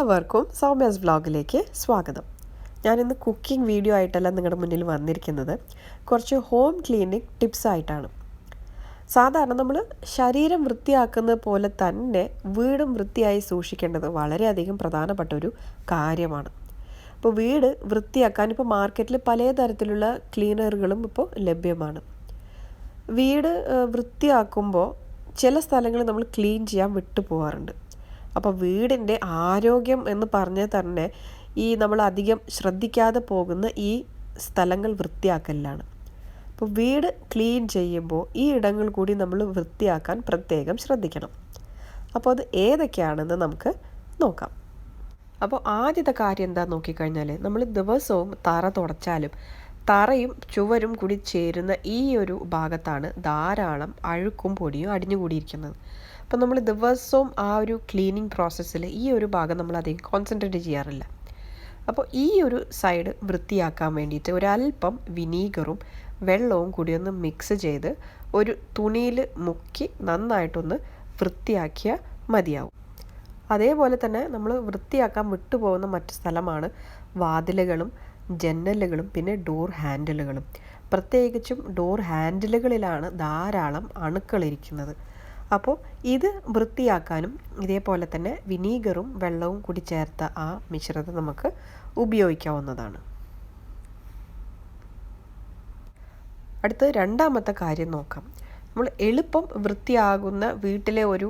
എല്ലാവർക്കും സൗമ്യാസ് വ്ളോഗിലേക്ക് സ്വാഗതം. ഞാനിന്ന് കുക്കിംഗ് വീഡിയോ ആയിട്ടല്ല നിങ്ങളുടെ മുന്നിൽ വന്നിരിക്കുന്നത്. കുറച്ച് ഹോം ക്ലീനിങ് ടിപ്സ് ആയിട്ടാണ്. സാധാരണ നമ്മൾ ശരീരം വൃത്തിയാക്കുന്നത് പോലെ തന്നെ വീടും വൃത്തിയായി സൂക്ഷിക്കേണ്ടത് വളരെയധികം പ്രധാനപ്പെട്ട ഒരു കാര്യമാണ്. അപ്പോൾ വീട് വൃത്തിയാക്കാൻ ഇപ്പോൾ മാർക്കറ്റിൽ പലതരത്തിലുള്ള ക്ലീനറുകളും ഇപ്പോൾ ലഭ്യമാണ്. വീട് വൃത്തിയാക്കുമ്പോൾ ചില സ്ഥലങ്ങൾ നമ്മൾ ക്ലീൻ ചെയ്യാൻ വിട്ടു പോകാറുണ്ട്. അപ്പോൾ വീടിൻ്റെ ആരോഗ്യം എന്ന് പറഞ്ഞാൽ തന്നെ നമ്മൾ അധികം ശ്രദ്ധിക്കാതെ പോകുന്ന ഈ സ്ഥലങ്ങൾ വൃത്തിയാക്കലാണ്. അപ്പോൾ വീട് ക്ലീൻ ചെയ്യുമ്പോൾ ഈ ഇടങ്ങൾ കൂടി നമ്മൾ വൃത്തിയാക്കാൻ പ്രത്യേകം ശ്രദ്ധിക്കണം. അപ്പോൾ അത് ഏതൊക്കെയാണെന്ന് നമുക്ക് നോക്കാം. അപ്പോൾ ആദ്യത്തെ കാര്യം എന്താ നോക്കിക്കഴിഞ്ഞാൽ, നമ്മൾ ദിവസവും തറ തുടച്ചാലും തറയും ചുവരും കൂടി ചേരുന്ന ഈ ഒരു ഭാഗത്താണ് ധാരാളം അഴുക്കും പൊടിയും അടിഞ്ഞുകൂടിയിരിക്കുന്നത്. അപ്പോൾ നമ്മൾ ദിവസവും ആ ഒരു ക്ലീനിങ് പ്രോസസ്സിൽ ഈ ഒരു ഭാഗം നമ്മൾ അധികം കോൺസെൻട്രേറ്റ് ചെയ്യാറില്ല. അപ്പോൾ ഈ ഒരു സൈഡ് വൃത്തിയാക്കാൻ വേണ്ടിയിട്ട് ഒരല്പം വിനീഗറും വെള്ളവും കൂടി ഒന്ന് മിക്സ് ചെയ്ത് ഒരു തുണിയിൽ മുക്കി നന്നായിട്ടൊന്ന് വൃത്തിയാക്കിയാൽ മതിയാവും. അതേപോലെ തന്നെ നമ്മൾ വൃത്തിയാക്കാൻ വിട്ടുപോകുന്ന മറ്റു സ്ഥലമാണ് വാതിലുകളും ജനലുകളും പിന്നെ ഡോർ ഹാൻഡിലുകളും. പ്രത്യേകിച്ചും ഡോർ ഹാൻഡിലുകളിലാണ് ധാരാളം അണുക്കളിരിക്കുന്നത്. അപ്പോൾ ഇത് വൃത്തിയാക്കാനും ഇതേപോലെ തന്നെ വിനീഗറും വെള്ളവും കൂടി ചേർത്ത ആ മിശ്രിതം നമുക്ക് ഉപയോഗിക്കാവുന്നതാണ്. അടുത്ത രണ്ടാമത്തെ കാര്യം നോക്കാം. നമ്മൾ എളുപ്പം വൃത്തിയാകുന്ന വീട്ടിലെ ഒരു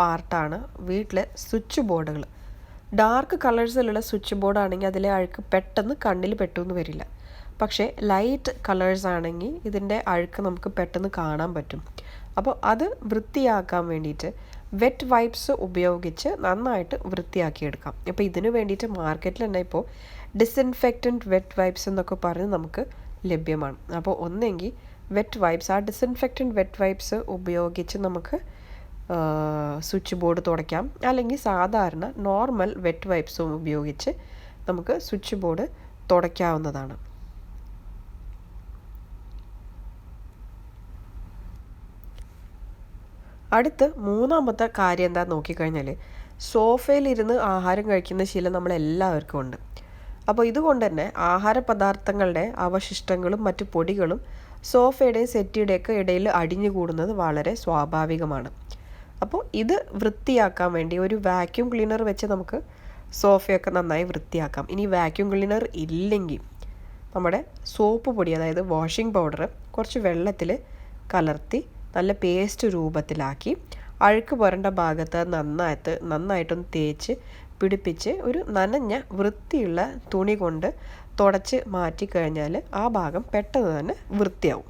പാർട്ടാണ് വീട്ടിലെ സ്വിച്ച് ബോർഡുകൾ. ഡാർക്ക് കളേഴ്സിലുള്ള സ്വിച്ച് ബോർഡ് ആണെങ്കിൽ അതിലെ അഴുക്ക് പെട്ടെന്ന് കണ്ണിൽ പെട്ടെന്ന് വരില്ല. പക്ഷേ ലൈറ്റ് കളേഴ്സ് ആണെങ്കിൽ ഇതിൻ്റെ അഴുക്ക് നമുക്ക് പെട്ടെന്ന് കാണാൻ പറ്റും. അപ്പോൾ അത് വൃത്തിയാക്കാൻ വേണ്ടിയിട്ട് വെറ്റ് വൈപ്സ് ഉപയോഗിച്ച് നന്നായിട്ട് വൃത്തിയാക്കിയെടുക്കാം. അപ്പോൾ ഇതിനു വേണ്ടിയിട്ട് മാർക്കറ്റിൽ തന്നെ ഇപ്പോൾ ഡിസിൻഫെക്റ്റൻറ്റ് വെറ്റ് വൈപ്സ് എന്നൊക്കെ പറഞ്ഞ് നമുക്ക് ലഭ്യമാണ്. അപ്പോൾ ഒന്നെങ്കിൽ വെറ്റ് വൈപ്സ്, ആ ഡിസിൻഫെക്റ്റൻറ്റ് വെറ്റ് വൈപ്സ് ഉപയോഗിച്ച് നമുക്ക് സ്വിച്ച് ബോർഡ് തുടയ്ക്കാം. അല്ലെങ്കിൽ സാധാരണ നോർമൽ വെറ്റ് വൈപ്സും ഉപയോഗിച്ച് നമുക്ക് സ്വിച്ച് ബോർഡ് തുടയ്ക്കാവുന്നതാണ്. അടുത്ത് മൂന്നാമത്തെ കാര്യം എന്താ നോക്കിക്കഴിഞ്ഞാൽ, സോഫയിലിരുന്ന് ആഹാരം കഴിക്കുന്ന ശീലം നമ്മളെല്ലാവർക്കും ഉണ്ട്. അപ്പോൾ ഇതുകൊണ്ട് തന്നെ ആഹാര പദാർത്ഥങ്ങളുടെ അവശിഷ്ടങ്ങളും മറ്റു പൊടികളും സോഫയുടെയും സെറ്റിയുടെയൊക്കെ ഇടയിൽ അടിഞ്ഞുകൂടുന്നത് വളരെ സ്വാഭാവികമാണ്. അപ്പോൾ ഇത് വൃത്തിയാക്കാൻ വേണ്ടി ഒരു വാക്യൂം ക്ലീനർ വെച്ച് നമുക്ക് സോഫയൊക്കെ നന്നായി വൃത്തിയാക്കാം. ഇനി വാക്യൂം ക്ലീനർ ഇല്ലെങ്കിൽ നമ്മുടെ സോപ്പ് പൊടി, അതായത് വാഷിംഗ് പൗഡർ കുറച്ച് വെള്ളത്തിൽ കലർത്തി നല്ല പേസ്റ്റ് രൂപത്തിലാക്കി അഴുക്ക് പുരണ്ട ഭാഗത്ത് നന്നായിട്ടൊന്ന് തേച്ച് പിടിപ്പിച്ച് ഒരു നനഞ്ഞ വൃത്തിയുള്ള തുണി കൊണ്ട് തുടച്ച് മാറ്റിക്കഴിഞ്ഞാൽ ആ ഭാഗം പെട്ടെന്ന് തന്നെ വൃത്തിയാവും.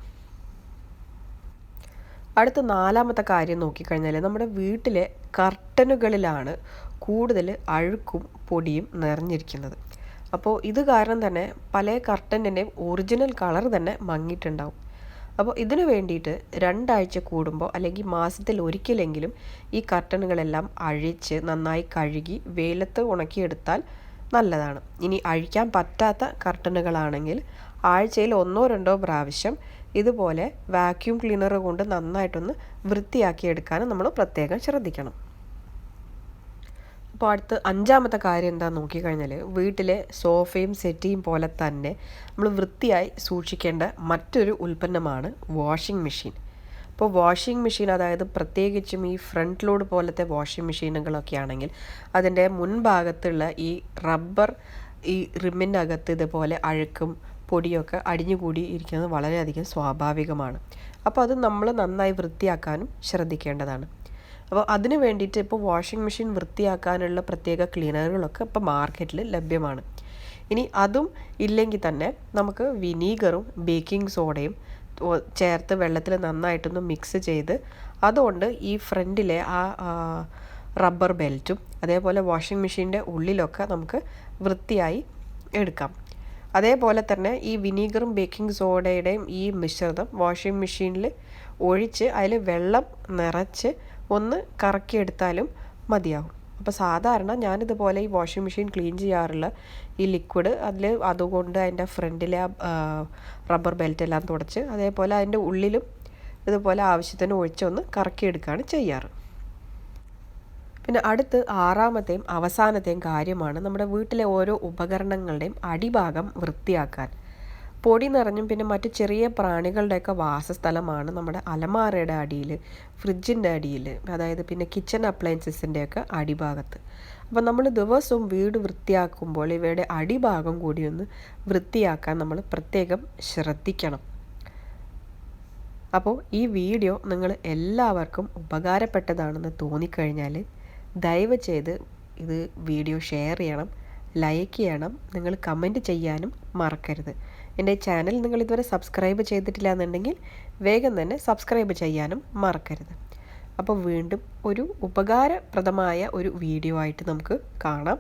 അടുത്ത നാലാമത്തെ കാര്യം നോക്കിക്കഴിഞ്ഞാൽ, നമ്മുടെ വീട്ടിലെ കർട്ടനുകളിലാണ് കൂടുതൽ അഴുക്കും പൊടിയും നിറഞ്ഞിരിക്കുന്നത്. അപ്പോൾ ഇത് കാരണം തന്നെ പല കർട്ടൻ്റെയും ഒറിജിനൽ കളർ തന്നെ മങ്ങിയിട്ടുണ്ടാവും. അപ്പോൾ ഇതിനു വേണ്ടിയിട്ട് 2 ആഴ്ച കൂടുമ്പോൾ അല്ലെങ്കിൽ മാസത്തിൽ ഒരിക്കലെങ്കിലും ഈ കർട്ടനുകളെല്ലാം അഴിച്ച് നന്നായി കഴുകി വെയിലത്ത് ഉണക്കിയെടുത്താൽ നല്ലതാണ്. ഇനി അഴിക്കാൻ പറ്റാത്ത കർട്ടനുകളാണെങ്കിൽ ആഴ്ചയിൽ 1-2 പ്രാവശ്യം ഇതുപോലെ വാക്യൂം ക്ലീനർ കൊണ്ട് നന്നായിട്ടൊന്ന് വൃത്തിയാക്കിയെടുക്കാനും നമ്മൾ പ്രത്യേകം ശ്രദ്ധിക്കണം. അപ്പോൾ അടുത്ത് അഞ്ചാമത്തെ കാര്യം എന്താണെന്ന് നോക്കിക്കഴിഞ്ഞാൽ, വീട്ടിലെ സോഫയും സെറ്റിയും പോലെ തന്നെ നമ്മൾ വൃത്തിയായി സൂക്ഷിക്കേണ്ട മറ്റൊരു ഉൽപ്പന്നമാണ് വാഷിംഗ് മെഷീൻ. ഇപ്പോൾ വാഷിംഗ് മെഷീൻ, അതായത് പ്രത്യേകിച്ചും ഈ ഫ്രണ്ട് ലോഡ് പോലത്തെ വാഷിംഗ് മെഷീനുകളൊക്കെ ആണെങ്കിൽ അതിൻ്റെ മുൻഭാഗത്തുള്ള ഈ റബ്ബർ ഈ റിമ്മിനകത്ത് ഇതുപോലെ അഴുക്കും പൊടിയൊക്കെ അടിഞ്ഞുകൂടി ഇരിക്കുന്നത് വളരെയധികം സ്വാഭാവികമാണ്. അപ്പോൾ അത് നമ്മൾ നന്നായി വൃത്തിയാക്കാനും ശ്രദ്ധിക്കേണ്ടതാണ്. അപ്പോൾ അതിന് വേണ്ടിയിട്ട് ഇപ്പോൾ വാഷിംഗ് മെഷീൻ വൃത്തിയാക്കാനുള്ള പ്രത്യേക ക്ലീനറുകളൊക്കെ ഇപ്പോൾ മാർക്കറ്റിൽ ലഭ്യമാണ്. ഇനി അതും ഇല്ലെങ്കിൽ തന്നെ നമുക്ക് വിനീഗറും ബേക്കിംഗ് സോഡയും ചേർത്ത് വെള്ളത്തിൽ നന്നായിട്ടൊന്ന് മിക്സ് ചെയ്ത് അതുകൊണ്ട് ഈ ഫ്രണ്ടിലെ ആ റബ്ബർ ബെൽറ്റും അതേപോലെ വാഷിംഗ് മെഷീൻ്റെ ഉള്ളിലൊക്കെ നമുക്ക് വൃത്തിയായി എടുക്കാം. അതേപോലെ തന്നെ ഈ വിനീഗറും ബേക്കിംഗ് സോഡയുടെയും ഈ മിശ്രിതം വാഷിംഗ് മെഷീനിൽ ഒഴിച്ച് അതിൽ വെള്ളം നിറച്ച് ഒന്ന് കറക്കിയെടുത്താലും മതിയാവും. അപ്പോൾ സാധാരണ ഞാനിതുപോലെ ഈ വാഷിംഗ് മെഷീൻ ക്ലീൻ ചെയ്യാറുള്ള ഈ ലിക്വിഡ് അതുകൊണ്ട് അതിൻ്റെ ഫ്രണ്ടിലെ റബ്ബർ ബെൽറ്റെല്ലാം തുടച്ച് അതേപോലെ അതിൻ്റെ ഉള്ളിലും ഇതുപോലെ ആവശ്യത്തിന് ഒഴിച്ചൊന്ന് കറക്കിയെടുക്കുകയാണ് ചെയ്യാറ്. പിന്നെ അടുത്ത് ആറാമത്തെയും അവസാനത്തെയും കാര്യമാണ് നമ്മുടെ വീട്ടിലെ ഓരോ ഉപകരണങ്ങളുടെയും അടിഭാഗം വൃത്തിയാക്കാൻ. പൊടി നിറഞ്ഞും പിന്നെ മറ്റ് ചെറിയ പ്രാണികളുടെയൊക്കെ വാസസ്ഥലമാണ് നമ്മുടെ അലമാരയുടെ അടിയിൽ, ഫ്രിഡ്ജിൻ്റെ അടിയിൽ, അതായത് പിന്നെ കിച്ചൺ അപ്ലയൻസസിൻ്റെയൊക്കെ അടിഭാഗത്ത്. അപ്പോൾ നമ്മൾ ദിവസവും വീട് വൃത്തിയാക്കുമ്പോൾ ഇവയുടെ അടിഭാഗം കൂടി ഒന്ന് വൃത്തിയാക്കാൻ നമ്മൾ പ്രത്യേകം ശ്രദ്ധിക്കണം. അപ്പോൾ ഈ വീഡിയോ നിങ്ങൾ എല്ലാവർക്കും ഉപകാരപ്പെട്ടതാണെന്ന് തോന്നിക്കഴിഞ്ഞാൽ ദയവ് ചെയ്ത് ഇത് വീഡിയോ ഷെയർ ചെയ്യണം, ലൈക്ക് ചെയ്യണം, നിങ്ങൾ കമൻറ്റ് ചെയ്യാനും മറക്കരുത്. എൻ്റെ ചാനൽ നിങ്ങൾ ഇതുവരെ സബ്സ്ക്രൈബ് ചെയ്തിട്ടില്ല എന്നുണ്ടെങ്കിൽ വേഗം തന്നെ സബ്സ്ക്രൈബ് ചെയ്യാനും മറക്കരുത്. അപ്പോൾ വീണ്ടും ഒരു ഉപകാരപ്രദമായ ഒരു വീഡിയോ ആയിട്ട് നമുക്ക് കാണാം.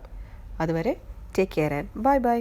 അതുവരെ take care and bye bye.